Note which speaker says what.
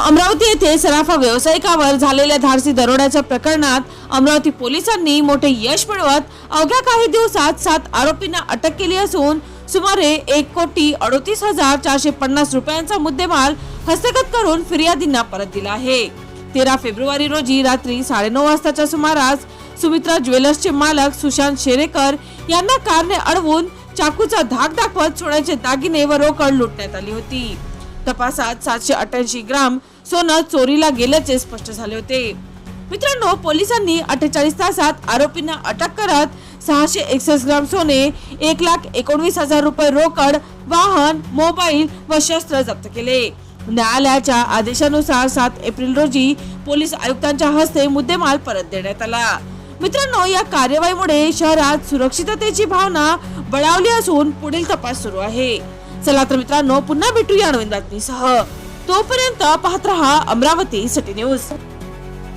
Speaker 1: अमरावती येथे सराफा व्यावसायिकावर झालेल्या धाडसी दरोड्याच्या प्रकरणात अमरावती पोलिसांनी मोठे यश मिळवत अवघ्या काही दिवसात 7 आरोपींना अटक केली असून सुमारे 1,38,450 रुपयांचा मुद्देमाल हस्तगत करून फिर्यादींना परत दिला आहे। 13 फेब्रुवारी रोजी रात्री 9:30 वाजताच्या सुमारास सुमित्रा ज्वेलर्सचे मालक सुशांत शेरेकर यांना कारने अडवून चाकूचा धाक दाखवत सोन्याचे दागिने व रोकड लुटण्यात आली होती। तपासात 788 ग्राम सोनं चोरीला गेल्याचे स्पष्ट झाले होते। मित्रांनो, पोलिसांनी 48 तासात आरोपींना अटक करत 661 ग्राम सोने, 1,19,000 रुपये रोकड, वाहन, मोबाईल व शस्त्र जप्त केले। न्यायालयाच्या आदेशानुसार 7 एप्रिल रोजी पोलीस आयुक्तांच्या हस्ते मुद्देमाल परत देण्यात आला। मित्रांनो, या कार्यवाहीमुळे शहरात सुरक्षिततेची भावना बळावली असून पुढील तपास सुरू आहे। चला तर मित्रांनो, पुन्हा भेटूया नवीन बातमीसह। तोपर्यंत पाहत रहा अमरावती सिटी न्यूज।